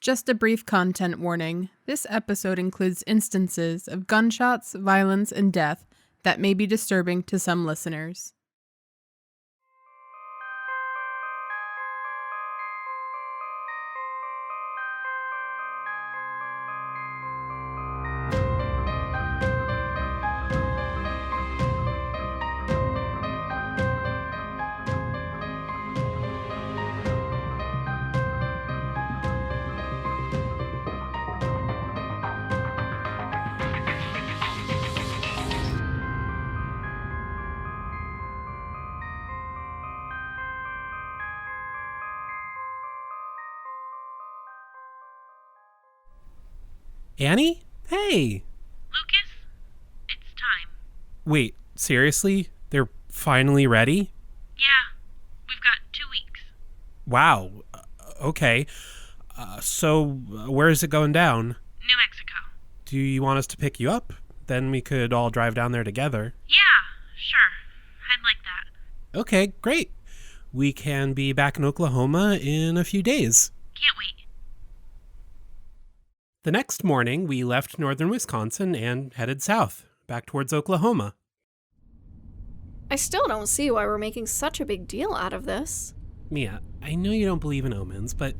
Just a brief content warning. This episode includes instances of gunshots, violence, and death that may be disturbing to some listeners. Annie? Hey! Lucas, it's time. Wait, seriously? They're finally ready? Yeah, we've got 2 weeks. Wow. Okay. So, where is it going down? New Mexico. Do you want us to pick you up? Then we could all drive down there together. Yeah, sure. I'd like that. Okay, great. We can be back in Oklahoma in a few days. Can't wait. The next morning, we left northern Wisconsin and headed south, back towards Oklahoma. I still don't see why we're making such a big deal out of this. Mia, I know you don't believe in omens, but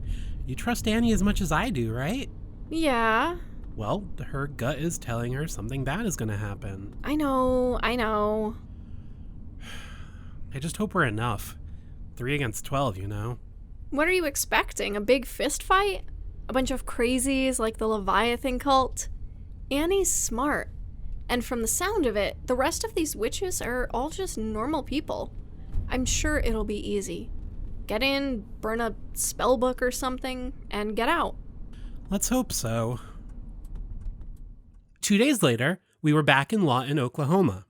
you trust Annie as much as I do, right? Yeah. Well, her gut is telling her something bad is going to happen. I know. I just hope we're enough. 3 against 12, you know? What are you expecting? A big fist fight? A bunch of crazies like the Leviathan cult? Annie's smart. And from the sound of it, the rest of these witches are all just normal people. I'm sure it'll be easy. Get in, burn a spell book or something, and get out. Let's hope so. 2 days later, we were back in Lawton, Oklahoma.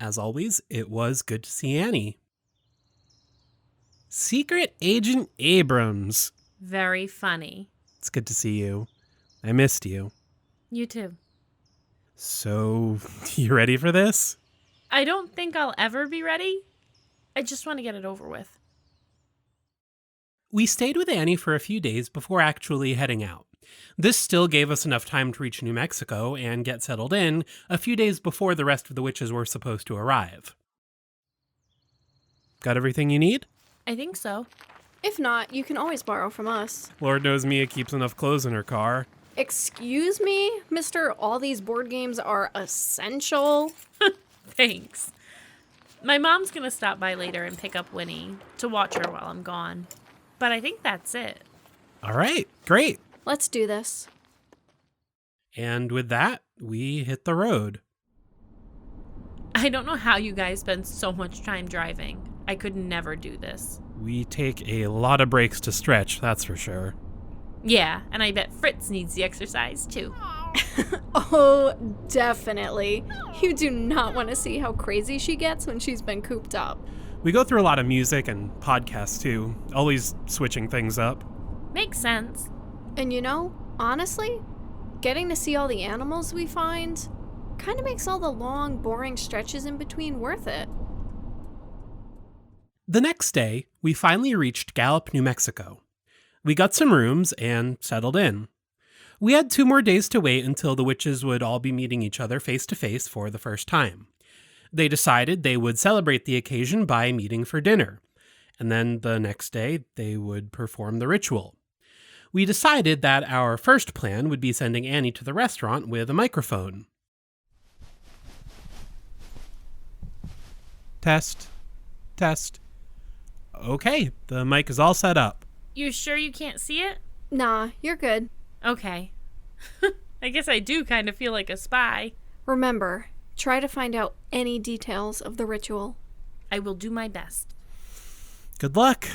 As always, it was good to see Annie. Secret Agent Abrams. Very funny. It's good to see you. I missed you. You too. So, you ready for this? I don't think I'll ever be ready. I just want to get it over with. We stayed with Annie for a few days before actually heading out. This still gave us enough time to reach New Mexico and get settled in a few days before the rest of the witches were supposed to arrive. Got everything you need? I think so. If not, you can always borrow from us. Lord knows Mia keeps enough clothes in her car. Excuse me, Mr. All these board games are essential? Thanks. My mom's gonna stop by later and pick up Winnie to watch her while I'm gone. But I think that's it. All right, great. Let's do this. And with that, we hit the road. I don't know how you guys spend so much time driving. I could never do this. We take a lot of breaks to stretch, that's for sure. Yeah, and I bet Fritz needs the exercise too. Oh, definitely. You do not want to see how crazy she gets when she's been cooped up. We go through a lot of music and podcasts too, always switching things up. Makes sense. And you know, honestly, getting to see all the animals we find kind of makes all the long, boring stretches in between worth it. The next day, we finally reached Gallup, New Mexico. We got some rooms and settled in. We had 2 more days to wait until the witches would all be meeting each other face to face for the first time. They decided they would celebrate the occasion by meeting for dinner, and then the next day they would perform the ritual. We decided that our first plan would be sending Annie to the restaurant with a microphone. Test. Okay, the mic is all set up. You sure you can't see it? Nah, you're good. Okay. I guess I do kind of feel like a spy. Remember, try to find out any details of the ritual. I will do my best. Good luck.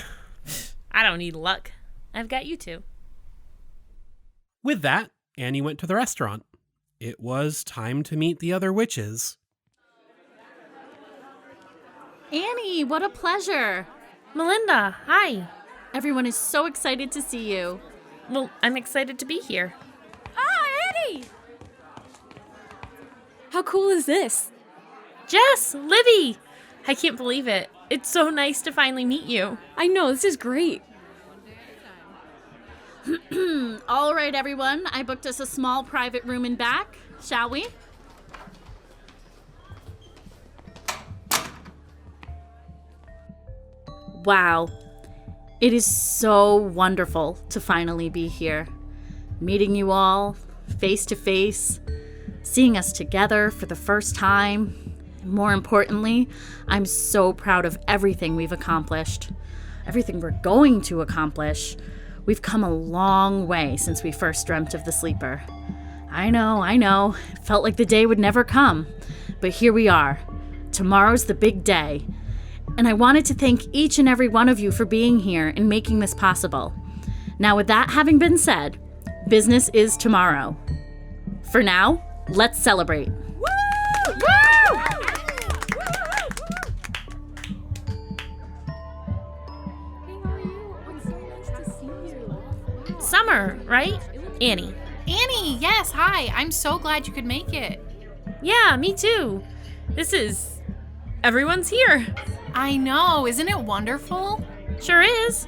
I don't need luck. I've got you two. With that, Annie went to the restaurant. It was time to meet the other witches. Annie, what a pleasure. Melinda, hi. Everyone is so excited to see you. Well, I'm excited to be here. Annie! How cool is this? Jess, Libby! I can't believe it. It's so nice to finally meet you. I know, this is great. All right, everyone. I booked us a small private room in back. Shall we? Wow. It is so wonderful to finally be here. Meeting you all face to face, seeing us together for the first time. More importantly, I'm so proud of everything we've accomplished, everything we're going to accomplish. We've come a long way since we first dreamt of the sleeper. I know. It felt like the day would never come. But here we are. Tomorrow's the big day. And I wanted to thank each and every one of you for being here and making this possible. Now, with that having been said, business is tomorrow. For now, let's celebrate. Woo! Woo! Summer, right? Annie. Annie, yes, hi. I'm so glad you could make it. Yeah, me too. Everyone's here. I know, isn't it wonderful? Sure is.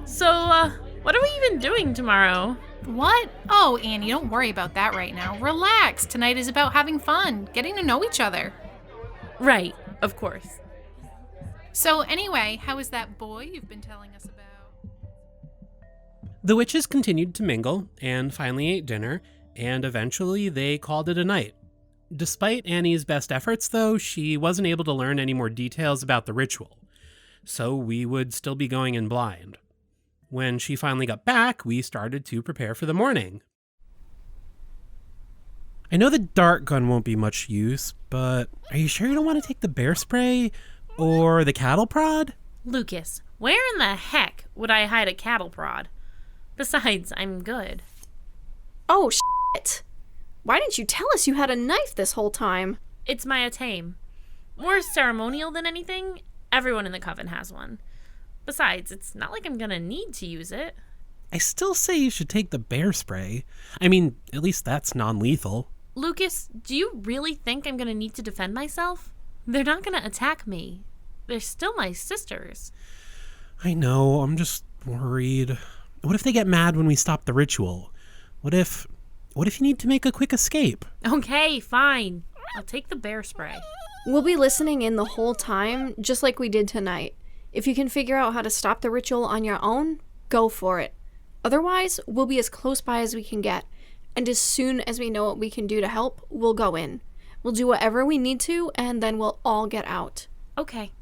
So, what are we even doing tomorrow? What? Oh, Annie, don't worry about that right now. Relax. Tonight is about having fun, getting to know each other. Right, of course. So anyway, how is that boy you've been telling us about? The witches continued to mingle and finally ate dinner, and eventually they called it a night. Despite Annie's best efforts, though, she wasn't able to learn any more details about the ritual, so we would still be going in blind. When she finally got back, we started to prepare for the morning. I know the dart gun won't be much use, but are you sure you don't want to take the bear spray or the cattle prod? Lucas, where in the heck would I hide a cattle prod? Besides, I'm good. Oh, shit. Why didn't you tell us you had a knife this whole time? It's my atame. More ceremonial than anything, everyone in the Coven has one. Besides, it's not like I'm gonna need to use it. I still say you should take the bear spray. I mean, at least that's non-lethal. Lucas, do you really think I'm gonna need to defend myself? They're not gonna attack me. They're still my sisters. I know, I'm just worried. What if they get mad when we stop the ritual? What if you need to make a quick escape? Okay, fine. I'll take the bear spray. We'll be listening in the whole time, just like we did tonight. If you can figure out how to stop the ritual on your own, go for it. Otherwise, we'll be as close by as we can get. And as soon as we know what we can do to help, we'll go in. We'll do whatever we need to, and then we'll all get out. Okay,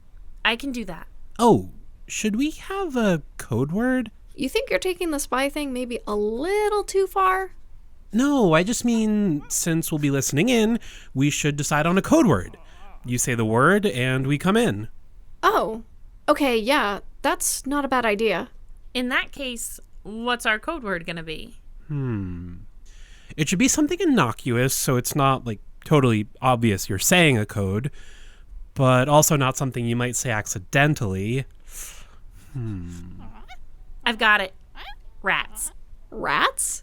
I can do that. Oh, should we have a code word? You think you're taking the spy thing maybe a little too far? No, I just mean, since we'll be listening in, we should decide on a code word. You say the word, and we come in. Oh, okay, yeah, that's not a bad idea. In that case, what's our code word gonna be? It should be something innocuous, so it's not, totally obvious you're saying a code, but also not something you might say accidentally. I've got it. Rats. Rats?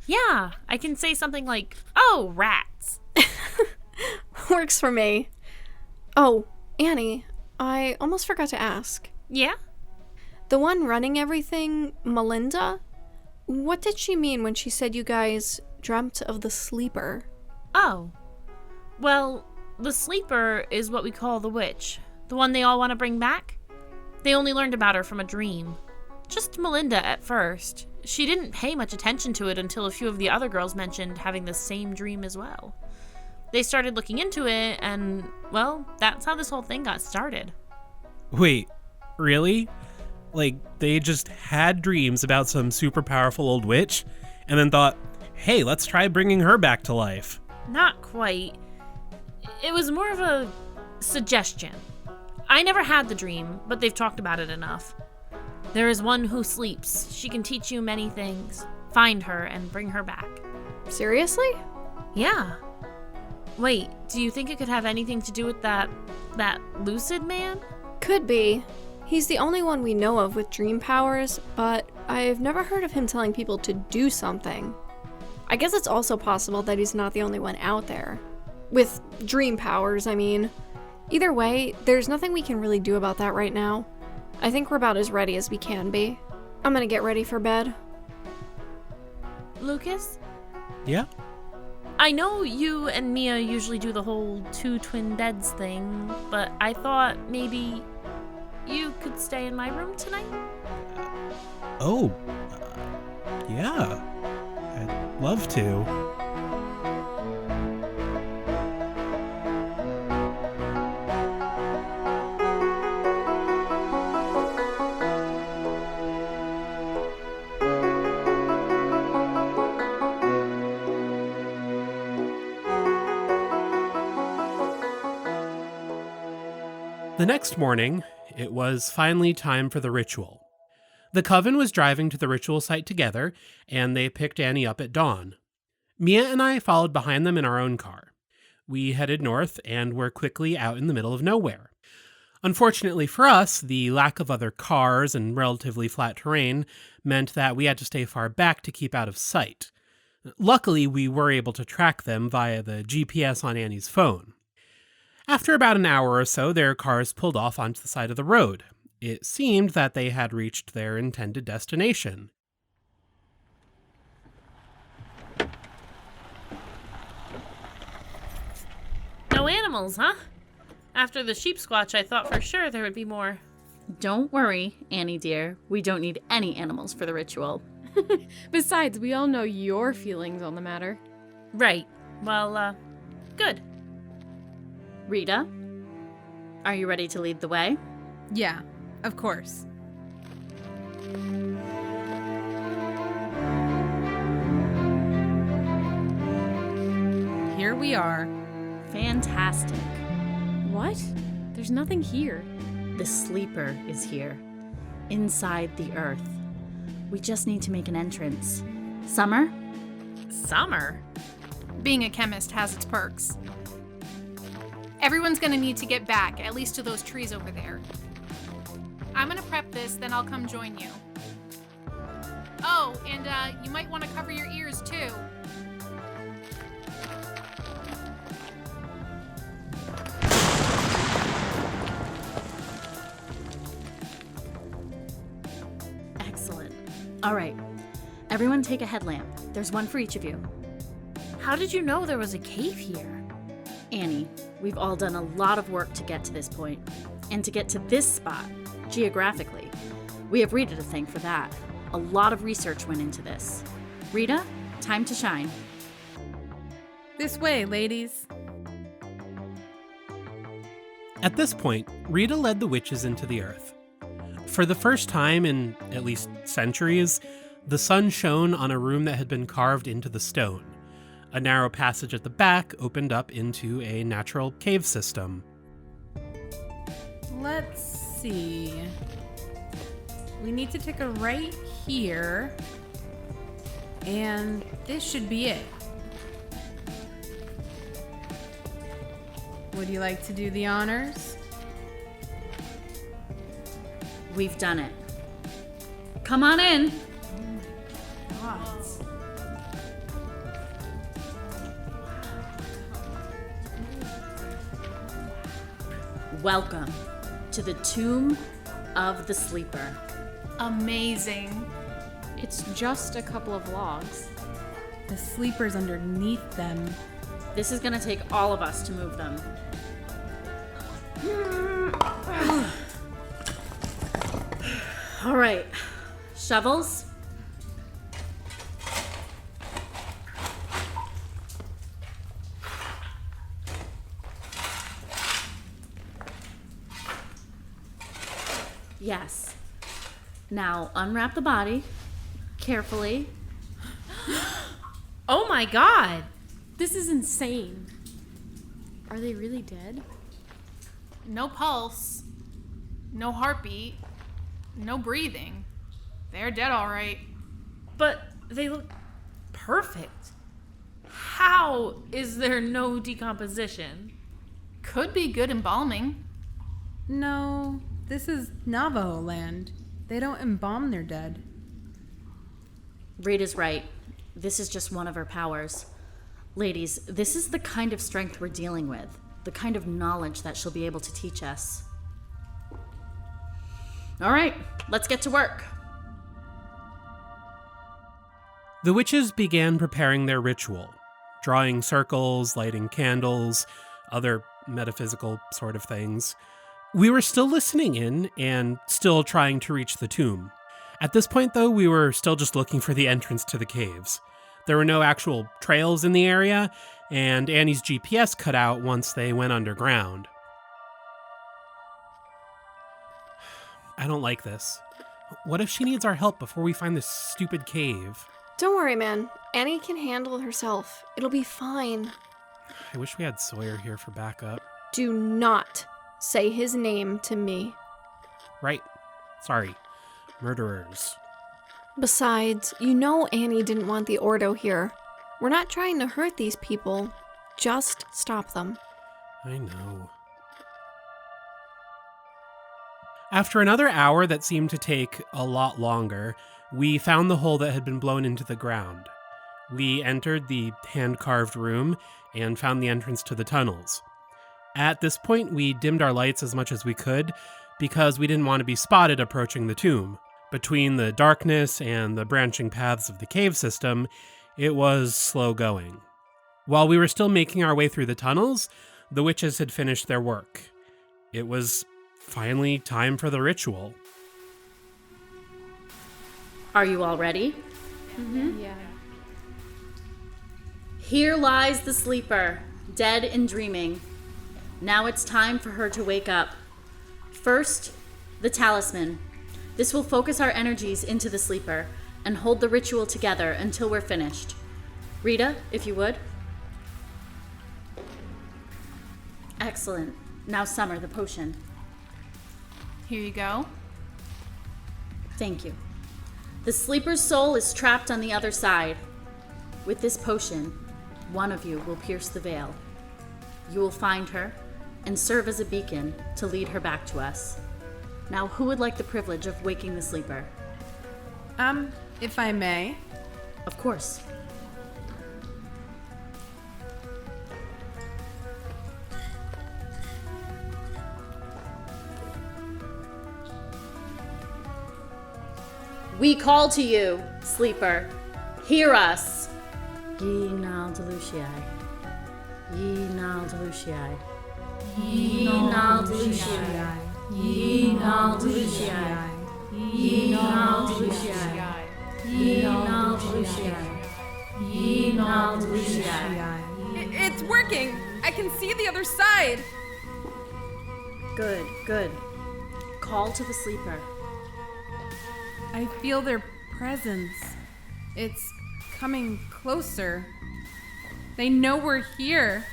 Yeah, I can say something like, oh, rats. Works for me. Oh, Annie, I almost forgot to ask. Yeah? The one running everything, Melinda? What did she mean when she said you guys dreamt of the sleeper? Oh. Well, the sleeper is what we call the witch. The one they all want to bring back. They only learned about her from a dream. Just Melinda at first. She didn't pay much attention to it until a few of the other girls mentioned having the same dream as well. They started looking into it, and, well, that's how this whole thing got started. Wait, really? They just had dreams about some super powerful old witch, and then thought, hey, let's try bringing her back to life. Not quite. It was more of a suggestion. I never had the dream, but they've talked about it enough. There is one who sleeps. She can teach you many things. Find her and bring her back. Seriously? Yeah. Wait, do you think it could have anything to do with that lucid man? Could be. He's the only one we know of with dream powers, but I've never heard of him telling people to do something. I guess it's also possible that he's not the only one out there. With dream powers, I mean. Either way, there's nothing we can really do about that right now. I think we're about as ready as we can be. I'm gonna get ready for bed. Lucas? Yeah? I know you and Mia usually do the whole two twin beds thing, but I thought maybe you could stay in my room tonight? Oh, yeah. I'd love to. The next morning, it was finally time for the ritual. The Coven was driving to the ritual site together, and they picked Annie up at dawn. Mia and I followed behind them in our own car. We headed north and were quickly out in the middle of nowhere. Unfortunately for us, the lack of other cars and relatively flat terrain meant that we had to stay far back to keep out of sight. Luckily, we were able to track them via the GPS on Annie's phone. After about an hour or so, their cars pulled off onto the side of the road. It seemed that they had reached their intended destination. No animals, huh? After the sheep squatch, I thought for sure there would be more. Don't worry, Annie dear. We don't need any animals for the ritual. Besides, we all know your feelings on the matter. Right. Well, good. Rita, are you ready to lead the way? Yeah, of course. Here we are. Fantastic. What? There's nothing here. The sleeper is here, inside the earth. We just need to make an entrance. Summer? Summer? Being a chemist has its perks. Everyone's gonna need to get back, at least to those trees over there. I'm gonna prep this, then I'll come join you. Oh, and you might want to cover your ears too. Excellent. All right. Everyone take a headlamp. There's one for each of you. How did you know there was a cave here? Annie, we've all done a lot of work to get to this point. And to get to this spot, geographically. We have Rita to thank for that. A lot of research went into this. Rita, time to shine. This way, ladies. At this point, Rita led the witches into the earth. For the first time in at least centuries, the sun shone on a room that had been carved into the stone. A narrow passage at the back opened up into a natural cave system. Let's see. We need to take a right here. And this should be it. Would you like to do the honors? We've done it. Come on in. Welcome to the Tomb of the Sleeper. Amazing. It's just a couple of logs. The sleeper's underneath them. This is gonna take all of us to move them. All right, shovels. Yes. Now unwrap the body carefully. Oh my god! This is insane. Are they really dead? No pulse. No heartbeat. No breathing. They're dead all right. But they look perfect. How is there no decomposition? Could be good embalming. No, this is Navajo land. They don't embalm their dead. Rita's right. This is just one of her powers. Ladies, this is the kind of strength we're dealing with, the kind of knowledge that she'll be able to teach us. All right, let's get to work. The witches began preparing their ritual, drawing circles, lighting candles, other metaphysical sort of things. We were still listening in and still trying to reach the tomb. At this point, though, we were still just looking for the entrance to the caves. There were no actual trails in the area, and Annie's GPS cut out once they went underground. I don't like this. What if she needs our help before we find this stupid cave? Don't worry, man. Annie can handle herself. It'll be fine. I wish we had Sawyer here for backup. Do not say his name to me. Right. Sorry. Murderers. Besides, you know Annie didn't want the Ordo here. We're not trying to hurt these people. Just stop them. I know. After another hour that seemed to take a lot longer, we found the hole that had been blown into the ground. We entered the hand-carved room and found the entrance to the tunnels. At this point, we dimmed our lights as much as we could because we didn't want to be spotted approaching the tomb. Between the darkness and the branching paths of the cave system, it was slow going. While we were still making our way through the tunnels, the witches had finished their work. It was finally time for the ritual. Are you all ready? Yeah. Here lies the sleeper, dead and dreaming. Now it's time for her to wake up. First, the talisman. This will focus our energies into the sleeper and hold the ritual together until we're finished. Rita, if you would. Excellent. Now Summer, the potion. Here you go. Thank you. The sleeper's soul is trapped on the other side. With this potion, one of you will pierce the veil. You will find her and serve as a beacon to lead her back to us. Now, who would like the privilege of waking the sleeper? If I may. Of course. We call to you, sleeper. Hear us. Ye nal delucii. Ye nal delucii. Ye nal delucii. Ye nal delucii. Ye nal delucii. Ye nal delucii. Ye nal delucii. It's working! I can see the other side! Good, good. Call to the sleeper. I feel their presence. It's coming closer. They know we're here.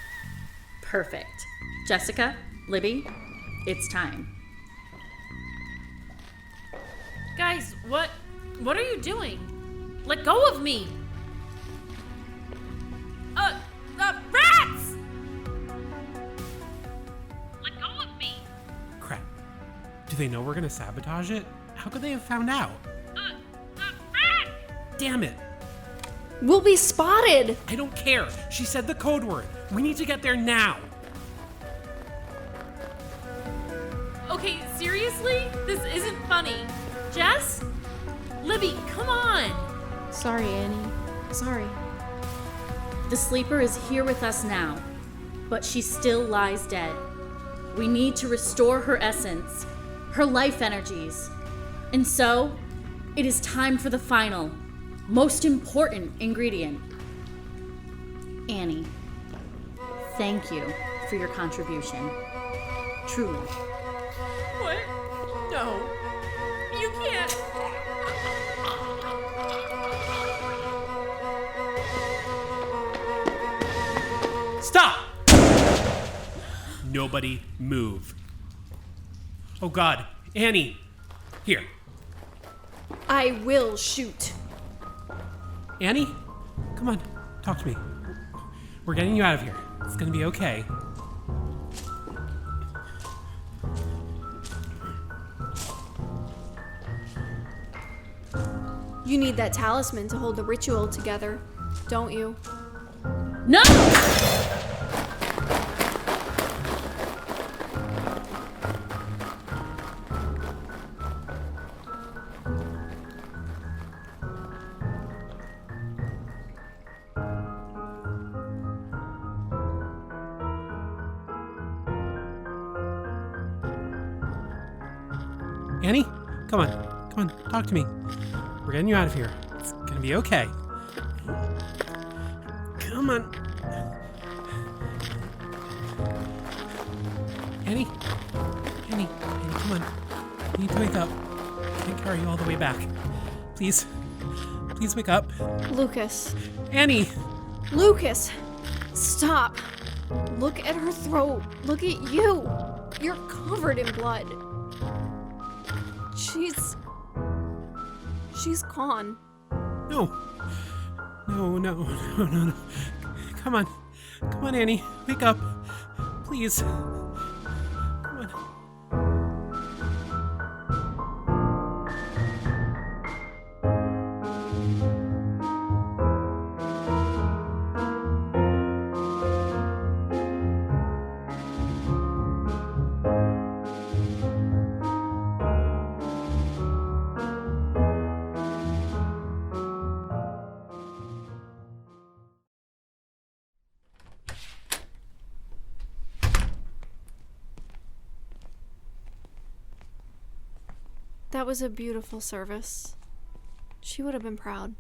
Perfect. Jessica, Libby, it's time. Guys, what are you doing? Let go of me! Rats! Let go of me. Crap. Do they know we're gonna sabotage it? How could they have found out? Rats! Damn it. We'll be spotted! I don't care. She said the code word. We need to get there now. Okay, seriously? This isn't funny. Jess? Libby, come on! Sorry, Annie. Sorry. The sleeper is here with us now, but she still lies dead. We need to restore her essence, her life energies. And so, it is time for the final, most important ingredient. Annie, thank you for your contribution. Truly. What? No. You can't. Stop! Nobody move. Oh God, Annie. Here. I will shoot. Annie, come on, talk to me. We're getting you out of here. It's gonna be okay. You need that talisman to hold the ritual together, don't you? No! Annie, come on, talk to me. We're getting you out of here. It's gonna be okay. Come on. Annie, come on. You need to wake up. I can't carry you all the way back. Please wake up. Lucas. Annie! Lucas! Stop! Look at her throat. Look at you. You're covered in blood. She's gone. No. Come on, Annie. Wake up. Please. Come on. That was a beautiful service. She would have been proud.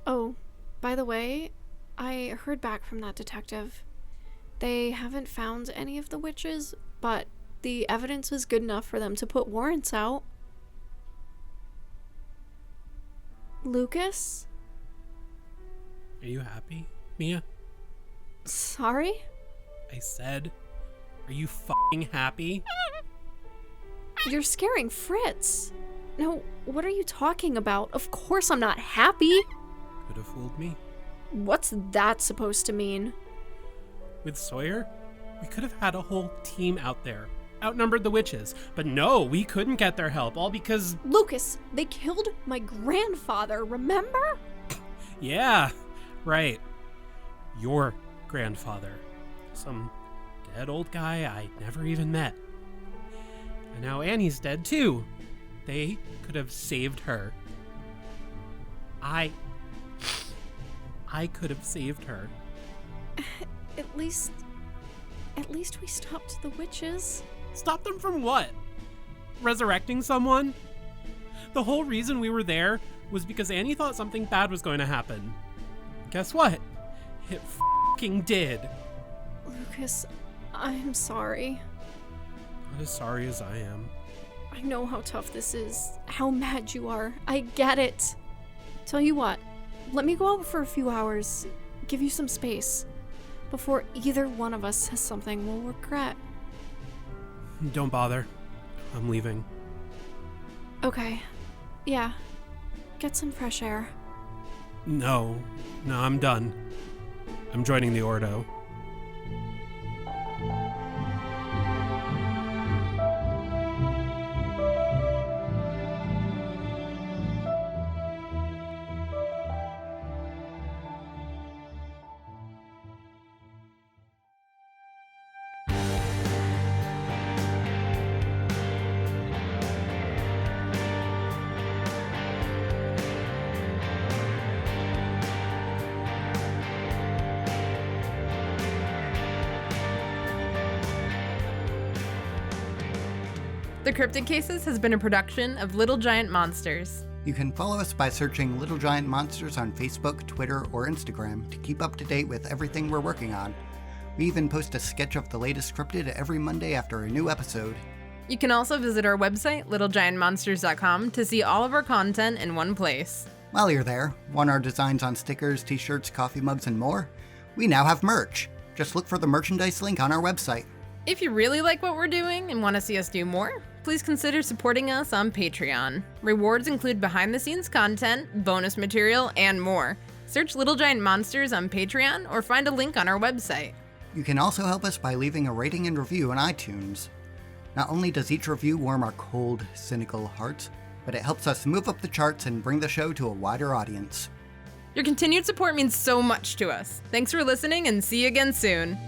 Oh, by the way, I heard back from that detective. They haven't found any of the witches, but the evidence was good enough for them to put warrants out. Lucas? Are you happy, Mia? Sorry? I said, are you f***ing happy? You're scaring Fritz. No, what are you talking about? Of course I'm not happy. Could have fooled me. What's that supposed to mean? With Sawyer, we could have had a whole team out there. Outnumbered the witches. But no, we couldn't get their help, all because... Lucas, they killed my grandfather, remember? Yeah, right. Your grandfather. Some dead old guy I never even met. And now Annie's dead too. They could have saved her. I could have saved her. At least we stopped the witches. Stop them from what? Resurrecting someone? The whole reason we were there was because Annie thought something bad was going to happen. Guess what? It f***ing did. Lucas, I'm sorry. Not as sorry as I am. I know how tough this is, how mad you are. I get it. Tell you what, let me go out for a few hours, give you some space, before either one of us says something we'll regret. Don't bother. I'm leaving. Okay. Yeah. Get some fresh air. No, I'm done. I'm joining the Ordo. The Cryptid Cases has been a production of Little Giant Monsters. You can follow us by searching Little Giant Monsters on Facebook, Twitter, or Instagram to keep up to date with everything we're working on. We even post a sketch of the latest cryptid every Monday after a new episode. You can also visit our website, littlegiantmonsters.com, to see all of our content in one place. While you're there, want our designs on stickers, t-shirts, coffee mugs, and more? We now have merch. Just look for the merchandise link on our website. If you really like what we're doing and want to see us do more, please consider supporting us on Patreon. Rewards include behind-the-scenes content, bonus material, and more. Search Little Giant Monsters on Patreon or find a link on our website. You can also help us by leaving a rating and review on iTunes. Not only does each review warm our cold, cynical hearts, but it helps us move up the charts and bring the show to a wider audience. Your continued support means so much to us. Thanks for listening and see you again soon.